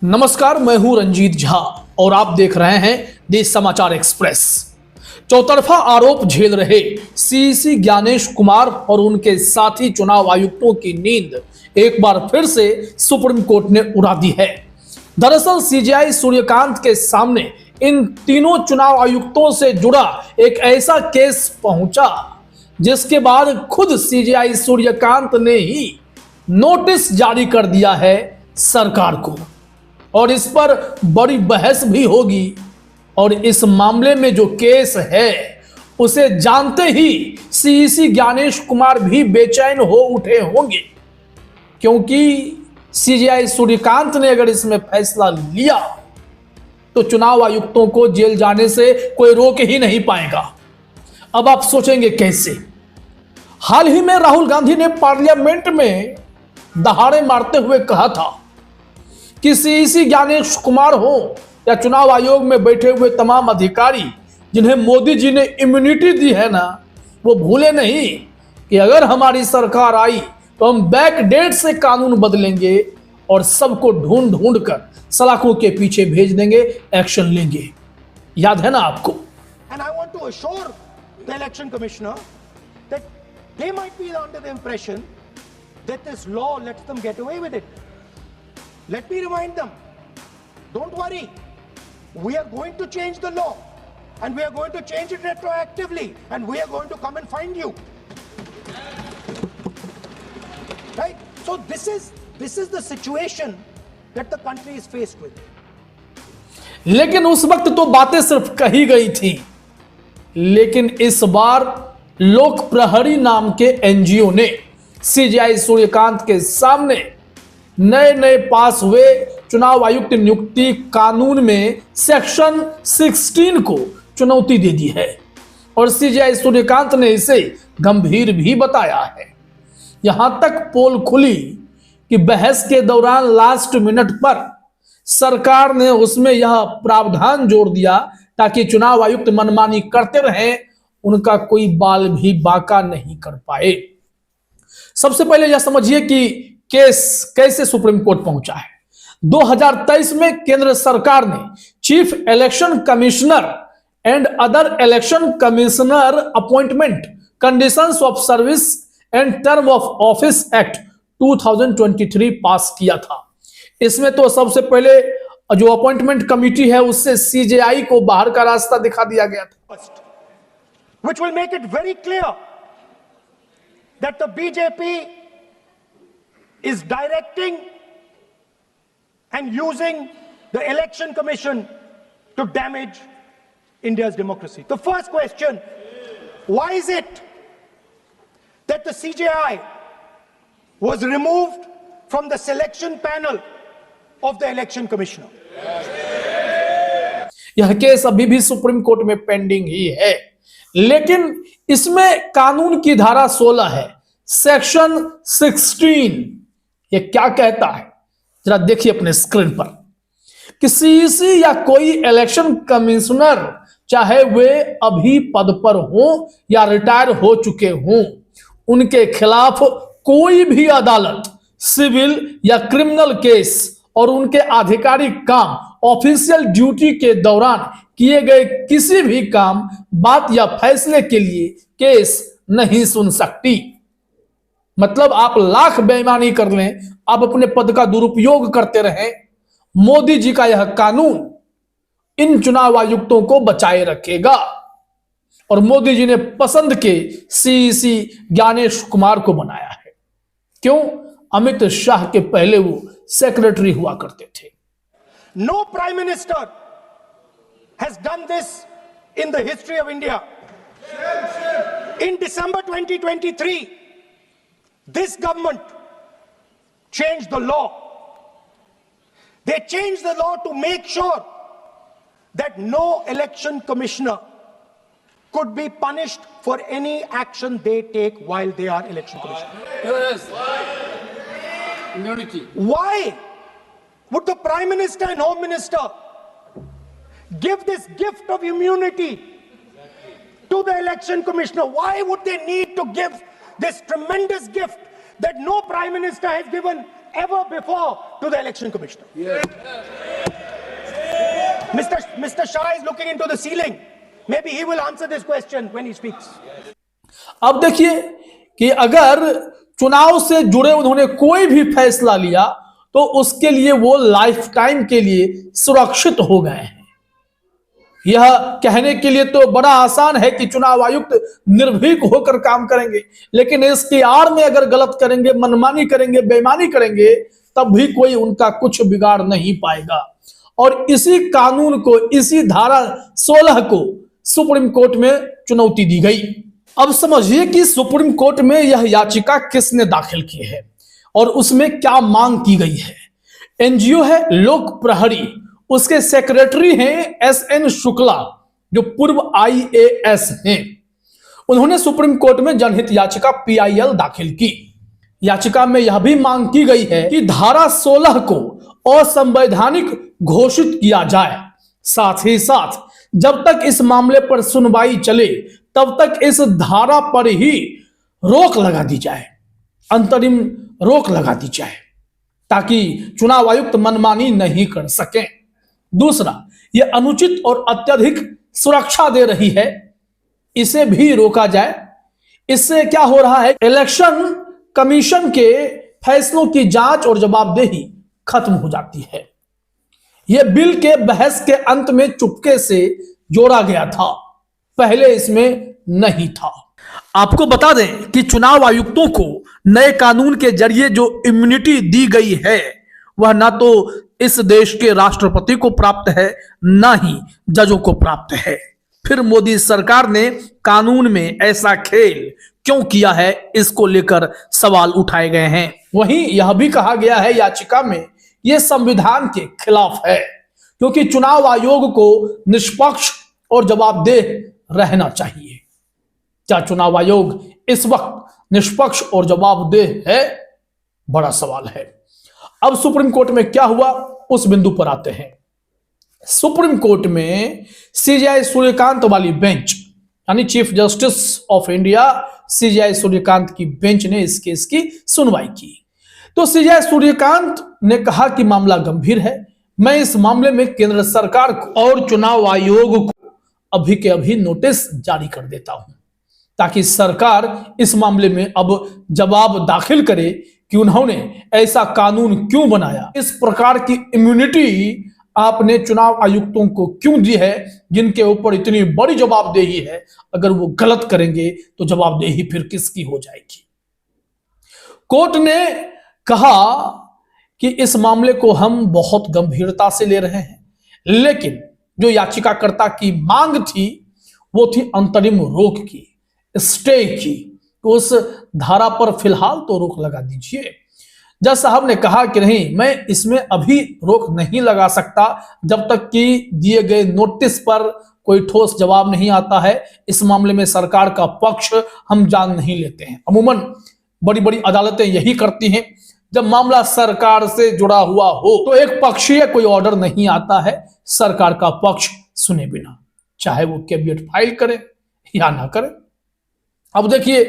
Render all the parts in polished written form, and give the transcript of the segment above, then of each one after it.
नमस्कार, मैं हूं रंजीत झा और आप देख रहे हैं देश समाचार एक्सप्रेस। चौतरफा आरोप झेल रहे सीईसी ज्ञानेश कुमार और उनके साथी चुनाव आयुक्तों की नींद एक बार फिर से सुप्रीम कोर्ट ने उड़ा दी है। दरअसल सीजेआई सूर्यकांत के सामने इन तीनों चुनाव आयुक्तों से जुड़ा एक ऐसा केस पहुंचा जिसके बाद खुद सीजेआई सूर्यकांत ने ही नोटिस जारी कर दिया है सरकार को और इस पर बड़ी बहस भी होगी। और इस मामले में जो केस है उसे जानते ही सीईसी ज्ञानेश कुमार भी बेचैन हो उठे होंगे, क्योंकि सीजेआई सूर्यकांत ने अगर इसमें फैसला लिया तो चुनाव आयुक्तों को जेल जाने से कोई रोक ही नहीं पाएगा। अब आप सोचेंगे कैसे? हाल ही में राहुल गांधी ने पार्लियामेंट में दहाड़े मारते हुए कहा था कि सीईसी ज्ञानेश कुमार हो या चुनाव आयोग में बैठे हुए तमाम अधिकारी जिन्हें मोदी जी ने इम्यूनिटी दी है ना, वो भूले नहीं कि अगर हमारी सरकार आई तो हम बैक डेट से कानून बदलेंगे और सबको ढूंढ ढूंढ कर सलाखों के पीछे भेज देंगे, एक्शन लेंगे। याद है ना आपको? And I want to assure the election commissioner that they might be under the impression that this law lets them get away with it. Let me remind them, don't worry, we are going to change the law and we are going to change it retroactively and we are going to come and find you. Right? So this is the situation that the country is faced with. लेकिन उस वक्त तो बातें सिर्फ कही गई थी, लेकिन इस बार लोक प्रहरी नाम के एनजीओ ने सीजेआई सूर्यकांत के सामने नए पास हुए चुनाव आयुक्त नियुक्ति कानून में सेक्शन 16 को चुनौती दे दी है और सीजेआई सूर्यकांत ने इसे गंभीर भी बताया है। यहां तक पोल खुली कि बहस के दौरान लास्ट मिनट पर सरकार ने उसमें यह प्रावधान जोड़ दिया ताकि चुनाव आयुक्त मनमानी करते रहें, उनका कोई बाल भी बांका नहीं कर पाए। सबसे पहले यह समझिए कि केस कैसे सुप्रीम कोर्ट पहुंचा है। 2023 में केंद्र सरकार ने chief election commissioner and other election commissioner appointment conditions of service and term of office act 2023 पास किया था। इसमें तो सबसे पहले जो अपॉइंटमेंट कमिटी है उससे सीजेआई को बाहर का रास्ता दिखा दिया गया था, which will make it very clear that the BJP is directing and using the election commission to damage India's democracy. The first question, why is it that the CJI was removed from the selection panel of the election commissioner? यह case अभी भी supreme court में pending ही है, लेकिन इसमें कानून की धारा 16 है, सेक्शन 16। ये क्या कहता है जरा देखिए अपने स्क्रीन पर कि सीईसी या कोई इलेक्शन कमिश्नर चाहे वे अभी पद पर हो या रिटायर हो चुके हों, उनके खिलाफ कोई भी अदालत सिविल या क्रिमिनल केस और उनके आधिकारिक काम ऑफिशियल ड्यूटी के दौरान किए गए किसी भी काम, बात या फैसले के लिए केस नहीं सुन सकती। मतलब आप लाख बेईमानी कर लें, आप अपने पद का दुरुपयोग करते रहें, मोदी जी का यह कानून इन चुनाव आयुक्तों को बचाए रखेगा। और मोदी जी ने पसंद के सीईसी ज्ञानेश कुमार को बनाया है। क्यों? अमित शाह के पहले वो सेक्रेटरी हुआ करते थे। No prime minister has done this in the history of India. In December 2023, this government changed the law. They changed the law to make sure that no election commissioner could be punished for any action they take while they are election commissioner. Yes. Immunity. Why would the Prime Minister and Home Minister give this gift of immunity to the election commissioner? Why would they need to give this tremendous gift that no Prime Minister has given ever before to the Election Commissioner. Mr. Shah is looking into the ceiling. Maybe he will answer this question when he speaks. अब देखिए कि अगर चुनाव से जुड़े उन्होंने कोई भी फैसला लिया तो उसके लिए वो लाइफ टाइम के लिए सुरक्षित हो गए हैं। यह कहने के लिए तो बड़ा आसान है कि चुनाव आयुक्त निर्भीक होकर काम करेंगे, लेकिन इसकी आड़ में अगर गलत करेंगे, मनमानी करेंगे, बेईमानी करेंगे, तब भी कोई उनका कुछ बिगाड़ नहीं पाएगा। और इसी कानून को, इसी धारा 16 को सुप्रीम कोर्ट में चुनौती दी गई। अब समझिए कि सुप्रीम कोर्ट में यह याचिका किसने दाखिल की है और उसमें क्या मांग की गई है। एनजीओ है लोक प्रहरी, उसके सेक्रेटरी हैं एसएन शुक्ला, जो पूर्व आईएएस हैं। उन्होंने सुप्रीम कोर्ट में जनहित याचिका पीआईएल दाखिल की। याचिका में यह भी मांग की गई है कि धारा 16 को असंवैधानिक घोषित किया जाए। साथ ही साथ जब तक इस मामले पर सुनवाई चले तब तक इस धारा पर ही रोक लगा दी जाए, अंतरिम रोक लगा दी जाए, ताकि चुनाव आयुक्त मनमानी नहीं कर सकें। दूसरा, यह अनुचित और अत्यधिक सुरक्षा दे रही है, इसे भी रोका जाए। इससे क्या हो रहा है, इलेक्शन कमीशन के फैसलों की जांच और जवाबदेही खत्म हो जाती है। यह बिल के बहस के अंत में चुपके से जोड़ा गया था, पहले इसमें नहीं था। आपको बता दें कि चुनाव आयुक्तों को नए कानून के जरिए जो इम्यूनिटी दी गई है वह ना तो इस देश के राष्ट्रपति को प्राप्त है, ना ही जजों को प्राप्त है। फिर मोदी सरकार ने कानून में ऐसा खेल क्यों किया है, इसको लेकर सवाल उठाए गए हैं। वहीं यह भी कहा गया है याचिका में, यह संविधान के खिलाफ है, क्योंकि चुनाव आयोग को निष्पक्ष और जवाबदेह रहना चाहिए। क्या चुनाव आयोग इस वक्त निष्पक्ष और जवाबदेह है? बड़ा सवाल है। अब सुप्रीम कोर्ट में क्या हुआ, उस बिंदु पर आते हैं। सुप्रीम कोर्ट में सीजेआई सूर्यकांत वाली बेंच, यानी chief justice of India CJI Suryakant की बेंच ने इस केस की सुनवाई की। तो सीजेआई सूर्यकांत ने कहा कि मामला गंभीर है, मैं इस मामले में केंद्र सरकार को और चुनाव आयोग को अभी के अभी नोटिस जारी कर देता हूं, ताकि सरकार इस मामले में अब जवाब दाखिल करे कि उन्होंने ऐसा कानून क्यों बनाया, इस प्रकार की इम्यूनिटी आपने चुनाव आयुक्तों को क्यों दी है, जिनके ऊपर इतनी बड़ी जवाबदेही है। अगर वो गलत करेंगे तो जवाबदेही फिर किसकी हो जाएगी। कोर्ट ने कहा कि इस मामले को हम बहुत गंभीरता से ले रहे हैं, लेकिन जो याचिकाकर्ता की मांग थी वो थी अंतरिम रोक की, स्टे की। तो उस धारा पर फिलहाल तो रोक लगा दीजिए। जज साहब ने कहा कि नहीं, मैं इसमें अभी रोक नहीं लगा सकता जब तक कि दिए गए नोटिस पर कोई ठोस जवाब नहीं आता है। इस मामले में सरकार का पक्ष हम जान नहीं लेते हैं। अमूमन बड़ी बड़ी अदालतें यही करती हैं, जब मामला सरकार से जुड़ा हुआ हो तो एक पक्षीय कोई ऑर्डर नहीं आता है सरकार का पक्ष सुने बिना, चाहे वो कैविएट फाइल करे या ना करे। अब देखिए,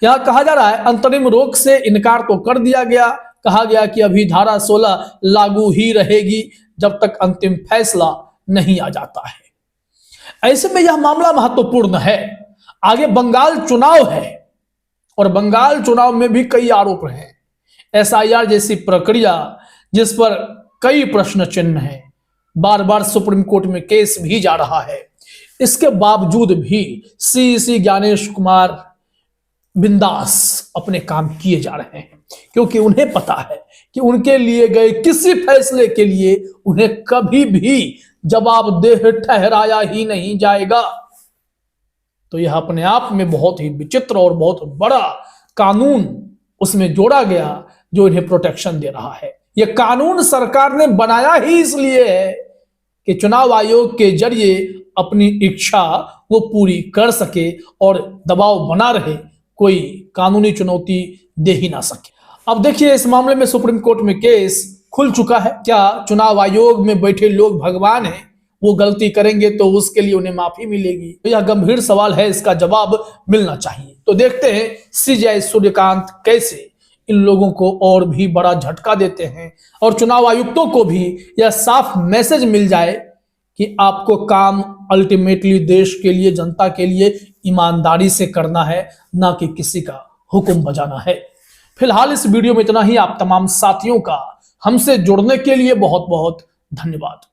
यहां कहा जा रहा है अंतरिम रोक से इनकार तो कर दिया गया, कहा गया कि अभी धारा 16 लागू ही रहेगी जब तक अंतिम फैसला नहीं आ जाता है। ऐसे में यह मामला महत्वपूर्ण है। आगे बंगाल चुनाव है और बंगाल चुनाव में भी कई आरोप हैं। एसआईआर जैसी प्रक्रिया जिस पर कई प्रश्न चिन्ह हैं, बार बार सुप्रीम कोर्ट में केस भी जा रहा है, इसके बावजूद भी सीसी ज्ञानेश कुमार बिंदास अपने काम किए जा रहे हैं, क्योंकि उन्हें पता है कि उनके लिए गए किसी फैसले के लिए उन्हें कभी भी जवाबदेह ठहराया ही नहीं जाएगा। तो यह अपने आप में बहुत ही विचित्र और बहुत बड़ा कानून उसमें जोड़ा गया जो इन्हें प्रोटेक्शन दे रहा है। यह कानून सरकार ने बनाया ही इसलिए है कि चुनाव आयोग के जरिए अपनी इच्छा वो पूरी कर सके और दबाव बना रहे, कोई कानूनी चुनौती दे ही ना सके। अब देखिए, इस मामले में सुप्रीम कोर्ट में केस खुल चुका है। क्या चुनाव आयोग में बैठे लोग भगवान हैं? वो गलती करेंगे तो उसके लिए उन्हें माफी मिलेगी? तो यह गंभीर सवाल है, इसका जवाब मिलना चाहिए। तो देखते हैं सीजेआई सूर्यकांत कैसे इन लोगों को और भी बड़ा झटका देते हैं और चुनाव आयुक्तों को भी यह साफ मैसेज मिल जाए कि आपको काम अल्टीमेटली देश के लिए, जनता के लिए ईमानदारी से करना है, ना कि किसी का हुक्म बजाना है। फिलहाल इस वीडियो में इतना ही। आप तमाम साथियों का हमसे जुड़ने के लिए बहुत बहुत धन्यवाद।